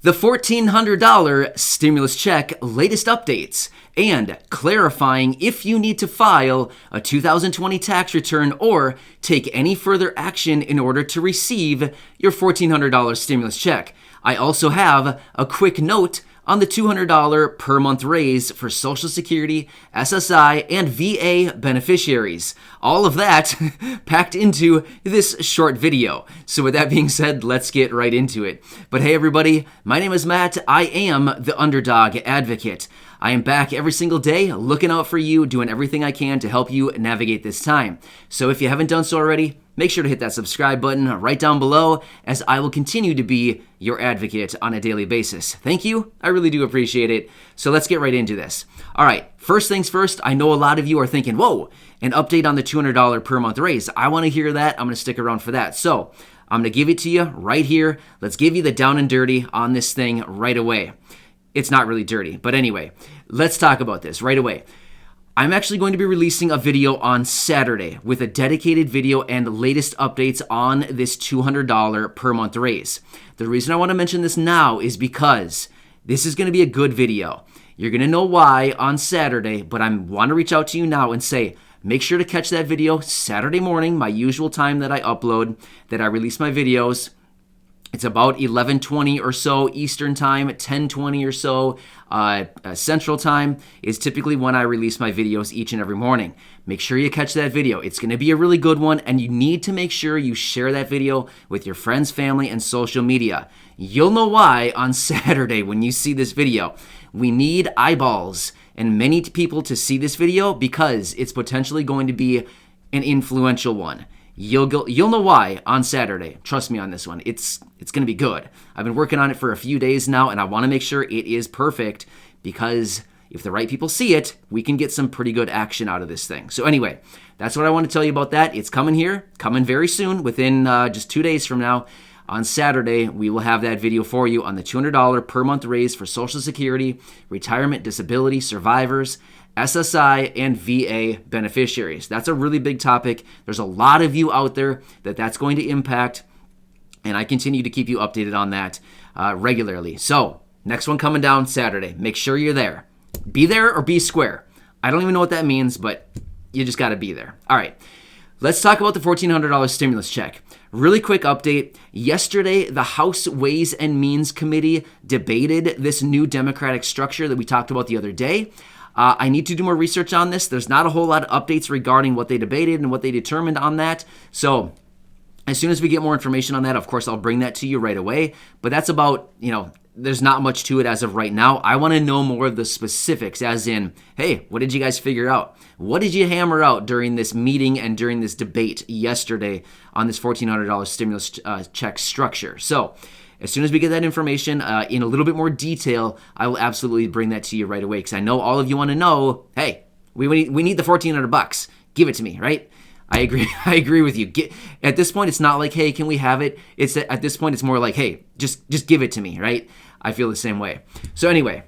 The $1,400 stimulus check latest updates, and clarifying if you need to file a 2020 tax return or take any further action in order to receive your $1,400 stimulus check. I also have a quick note on the $200 per month raise for Social Security, SSI, and VA beneficiaries. All of that packed into this short video. So with that being said, let's get right into it. But hey everybody, my name is Matt. I am the Underdog Advocate. I am back every single day looking out for you, doing everything I can to help you navigate this time. So if you haven't done so already, make sure to hit that subscribe button right down below, as I will continue to be your advocate on a daily basis. Thank you. I really do appreciate it. So let's get right into this. All right, first things first, I know a lot of you are thinking, whoa, an update on the $200 per month raise. I want to hear that. I'm going to stick around for that. So I'm going to give it to you right here. Let's give you the down and dirty on this thing right away. It's not really dirty, but anyway, let's talk about this right away. I'm actually going to be releasing a video on Saturday with a dedicated video and latest updates on this $200 per month raise. The reason I want to mention this now is because this is going to be a good video. You're going to know why on Saturday, but I want to reach out to you now and say, make sure to catch that video Saturday morning, my usual time that I upload, that I release my videos. It's about 11:20 or so Eastern time, 10:20 or so Central time is typically when I release my videos each and every morning. Make sure you catch that video. It's going to be a really good one, and you need to make sure you share that video with your friends, family, and social media. You'll know why on Saturday when you see this video. We need eyeballs and many people to see this video because it's potentially going to be an influential one. You'll know why on Saturday. Trust me on this one. It's going to be good. I've been working on it for a few days now, and I want to make sure it is perfect because if the right people see it, we can get some pretty good action out of this thing. So anyway, that's what I want to tell you about that. It's coming here, coming very soon, within just 2 days from now. On Saturday, we will have that video for you on the $200 per month raise for Social Security, retirement, disability, survivors, SSI, and VA beneficiaries. That's a really big topic. There's a lot of you out there that's going to impact, and I continue to keep you updated on that regularly. So, next one coming down Saturday. Make sure you're there. Be there or be square. I don't even know what that means, but you just got to be there. All right. Let's talk about the $1,400 stimulus check. Really quick update. Yesterday, the House Ways and Means Committee debated this new Democratic structure that we talked about the other day. I need to do more research on this. There's not a whole lot of updates regarding what they debated and what they determined on that. So as soon as we get more information on that, of course, I'll bring that to you right away. But that's about, there's not much to it as of right now. I want to know more of the specifics, as in, hey, what did you guys figure out? What did you hammer out during this meeting and during this debate yesterday on this $1,400 stimulus check structure? So as soon as we get that information in a little bit more detail, I will absolutely bring that to you right away because I know all of you want to know, hey, we need the $1,400. Give it to me, right? I agree. I agree with you. At this point, it's not like, hey, can we have it? At this point, it's more like, hey, just give it to me, right? I feel the same way. So anyway,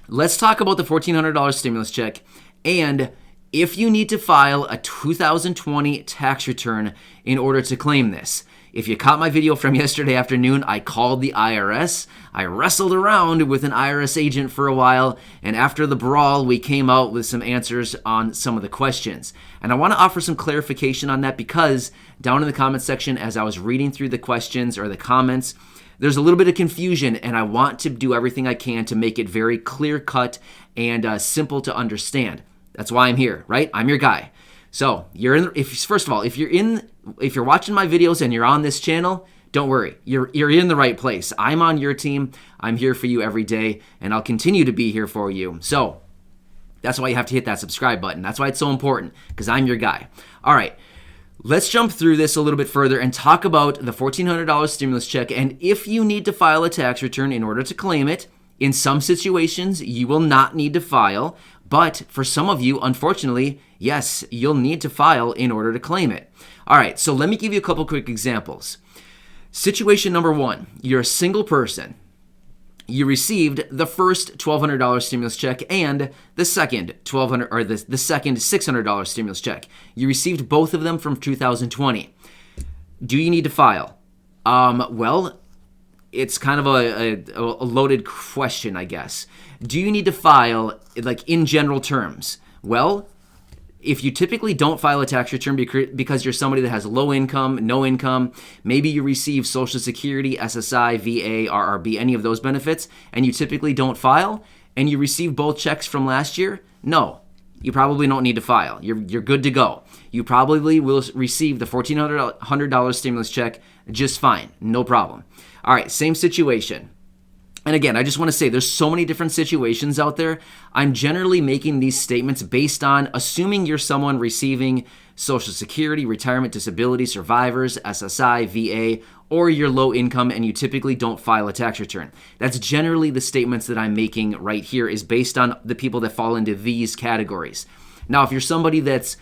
let's talk about the $1,400 stimulus check and if you need to file a 2020 tax return in order to claim this. If you caught my video from yesterday afternoon, I called the IRS. I wrestled around with an IRS agent for a while, and after the brawl, we came out with some answers on some of the questions. And I want to offer some clarification on that because down in the comment section, as I was reading through the questions or the comments, there's a little bit of confusion, and I want to do everything I can to make it very clear-cut and simple to understand. That's why I'm here, right? I'm your guy. So first of all, if you're watching my videos and you're on this channel, don't worry. You're in the right place. I'm on your team. I'm here for you every day, and I'll continue to be here for you. So that's why you have to hit that subscribe button. That's why it's so important, because I'm your guy. All right. Let's jump through this a little bit further and talk about the $1,400 stimulus check and if you need to file a tax return in order to claim it. In some situations, you will not need to file, but for some of you, unfortunately, yes, you'll need to file in order to claim it. All right, so let me give you a couple quick examples. Situation number one, you're a single person. You received the first $1,200 stimulus check and the second $1,200 or the second $600 stimulus check. You received both of them from 2020. Do you need to file? Well, it's kind of a loaded question, I guess. Do you need to file, like, in general terms? Well, if you typically don't file a tax return because you're somebody that has low income, no income, maybe you receive Social Security, SSI, VA, RRB, any of those benefits, and you typically don't file, and you receive both checks from last year, no, you probably don't need to file. You're good to go. You probably will receive the $1,400 stimulus check just fine, no problem. All right, same situation. And again, I just want to say there's so many different situations out there. I'm generally making these statements based on assuming you're someone receiving Social Security, retirement, disability, survivors, SSI, VA, or you're low income and you typically don't file a tax return. That's generally the statements that I'm making right here is based on the people that fall into these categories. Now, if you're somebody that's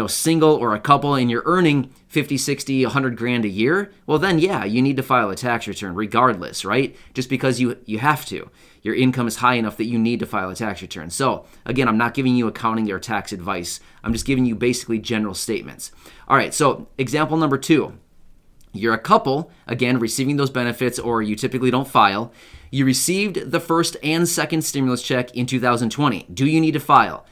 single or a couple and you're earning 50, 60, 100 grand a year, well then yeah, you need to file a tax return regardless, right? Just because you have to. Your income is high enough that you need to file a tax return. So again, I'm not giving you accounting or tax advice. I'm just giving you basically general statements. All right, so example number 2. You're a couple, again, receiving those benefits, or you typically don't file. You received the first and second stimulus check in 2020. Do you need to file?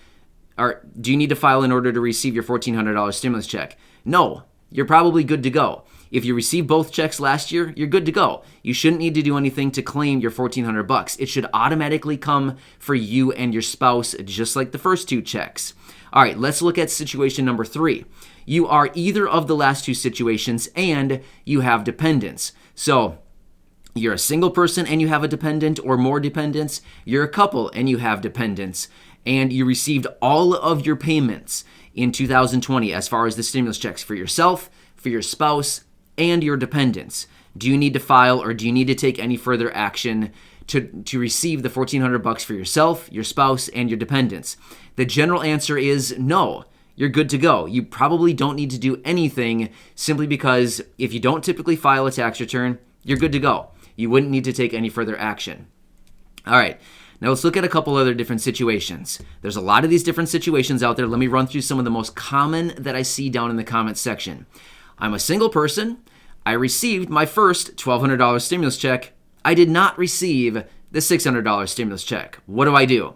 Or do you need to file in order to receive your $1,400 stimulus check? No, you're probably good to go. If you received both checks last year, you're good to go. You shouldn't need to do anything to claim your $1,400. It should automatically come for you and your spouse, just like the first 2 checks. All right, let's look at situation number 3. You are either of the last 2 situations and you have dependents. So you're a single person and you have a dependent or more dependents. You're a couple and you have dependents. And you received all of your payments in 2020 as far as the stimulus checks for yourself, for your spouse, and your dependents. Do you need to file or do you need to take any further action to receive the $1,400 for yourself, your spouse, and your dependents? The general answer is no. You're good to go. You probably don't need to do anything simply because if you don't typically file a tax return, you're good to go. You wouldn't need to take any further action. All right. Now let's look at a couple other different situations. There's a lot of these different situations out there. Let me run through some of the most common that I see down in the comments section. I'm a single person. I received my first $1,200 stimulus check. I did not receive the $600 stimulus check. What do I do?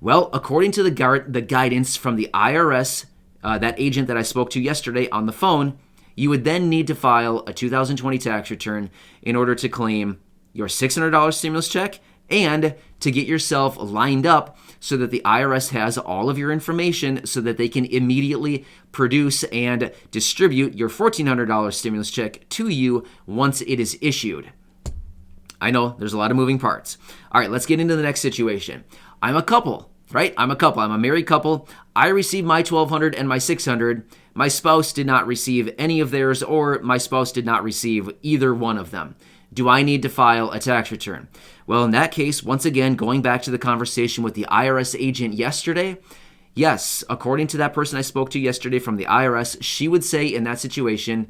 Well, according to the guidance from the IRS, that agent that I spoke to yesterday on the phone, you would then need to file a 2020 tax return in order to claim your $600 stimulus check and to get yourself lined up so that the IRS has all of your information so that they can immediately produce and distribute your $1,400 stimulus check to you once it is issued. I know there's a lot of moving parts. All right, let's get into the next situation. I'm a couple, right? I'm a married couple. I received my $1,200 and my $600. My spouse did not receive any of theirs, or my spouse did not receive either one of them. Do I need to file a tax return? Well, in that case, once again, going back to the conversation with the IRS agent yesterday, yes, according to that person I spoke to yesterday from the IRS, she would say in that situation,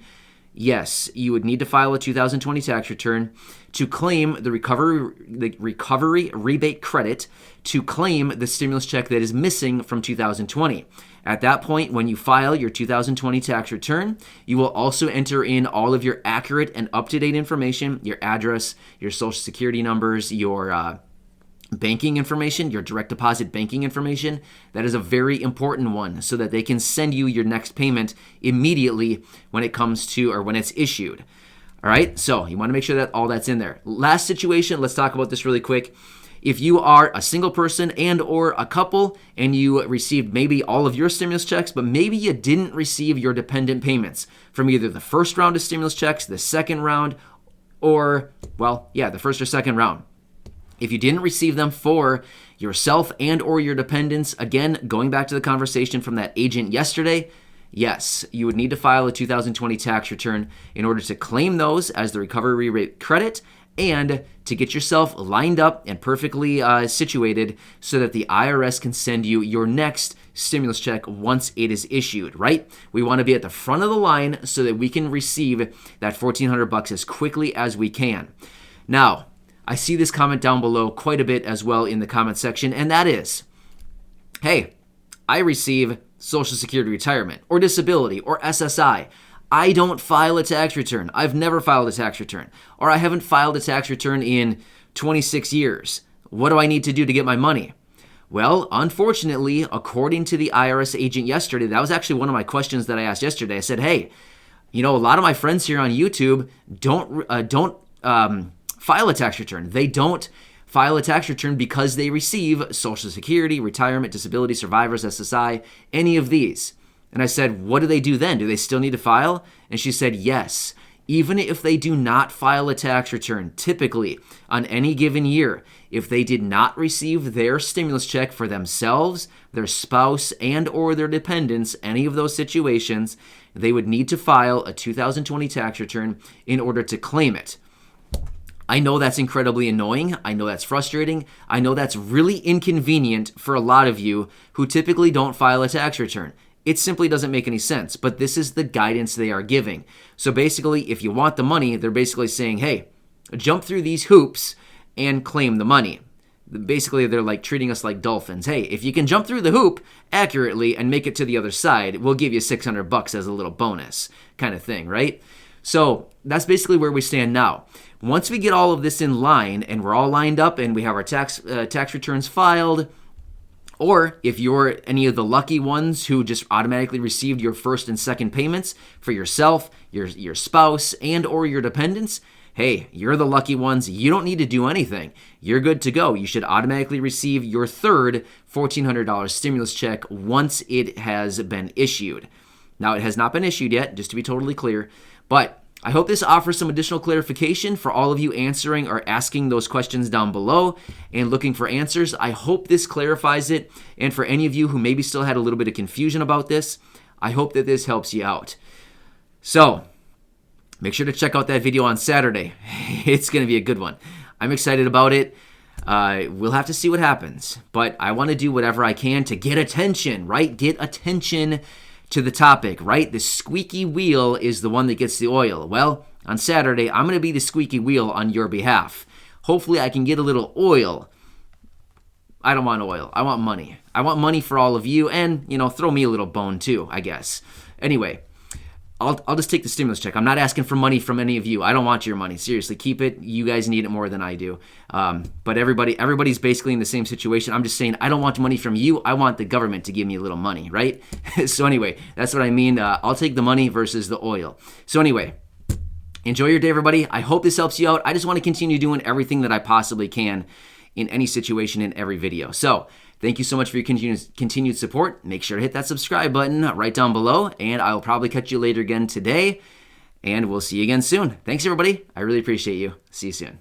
yes, you would need to file a 2020 tax return to claim the recovery rebate credit to claim the stimulus check that is missing from 2020. At that point, when you file your 2020 tax return, you will also enter in all of your accurate and up-to-date information, your address, your social security numbers, your banking information, your direct deposit banking information. That is a very important one so that they can send you your next payment immediately when it comes to, or when it's issued. All right, so you want to make sure that all that's in there. Last situation, let's talk about this really quick. If you are a single person and or a couple and you received maybe all of your stimulus checks, but maybe you didn't receive your dependent payments from either the first round of stimulus checks, the second round, or, the first or second round. If you didn't receive them for yourself and or your dependents, again, going back to the conversation from that agent yesterday, yes, you would need to file a 2020 tax return in order to claim those as the recovery rate credit and to get yourself lined up and perfectly situated so that the IRS can send you your next stimulus check once it is issued, right? We want to be at the front of the line so that we can receive that $1,400 as quickly as we can. Now, I see this comment down below quite a bit as well in the comment section, and that is, hey, I receive Social Security retirement or disability or SSI. I don't file a tax return. I've never filed a tax return. Or I haven't filed a tax return in 26 years. What do I need to do to get my money? Well, unfortunately, according to the IRS agent yesterday, that was actually one of my questions that I asked yesterday. I said, hey, a lot of my friends here on YouTube don't file a tax return. They don't file a tax return because they receive Social Security, retirement, disability, survivors, SSI, any of these. And I said, what do they do then? Do they still need to file? And she said, yes. Even if they do not file a tax return, typically on any given year, if they did not receive their stimulus check for themselves, their spouse, and or their dependents, any of those situations, they would need to file a 2020 tax return in order to claim it. I know that's incredibly annoying. I know that's frustrating. I know that's really inconvenient for a lot of you who typically don't file a tax return. It simply doesn't make any sense, but this is the guidance they are giving. So basically, if you want the money, they're basically saying, hey, jump through these hoops and claim the money. Basically, they're like treating us like dolphins. Hey, if you can jump through the hoop accurately and make it to the other side, we'll give you $600 as a little bonus kind of thing, right? So that's basically where we stand now. Once we get all of this in line and we're all lined up and we have our tax returns filed, or if you're any of the lucky ones who just automatically received your first and second payments for yourself, your spouse, and or your dependents, hey, you're the lucky ones. You don't need to do anything. You're good to go. You should automatically receive your third $1,400 stimulus check once it has been issued. Now, it has not been issued yet, just to be totally clear, but I hope this offers some additional clarification for all of you answering or asking those questions down below and looking for answers. I hope this clarifies it. And for any of you who maybe still had a little bit of confusion about this, I hope that this helps you out. So make sure to check out that video on Saturday. It's going to be a good one. I'm excited about it. We'll have to see what happens, but I want to do whatever I can to get attention, right? Get attention to the topic, right? The squeaky wheel is the one that gets the oil. Well, on Saturday, I'm going to be the squeaky wheel on your behalf. Hopefully, I can get a little oil. I don't want oil. I want money. I want money for all of you and, throw me a little bone too, I guess. Anyway, I'll just take the stimulus check. I'm not asking for money from any of you. I don't want your money. Seriously, keep it. You guys need it more than I do. But everybody's basically in the same situation. I'm just saying I don't want money from you. I want the government to give me a little money, right? So anyway, that's what I mean. I'll take the money versus the oil. So anyway, enjoy your day, everybody. I hope this helps you out. I just want to continue doing everything that I possibly can in any situation in every video. So thank you so much for your continued support. Make sure to hit that subscribe button right down below, and I will probably catch you later again today, and we'll see you again soon. Thanks, everybody. I really appreciate you. See you soon.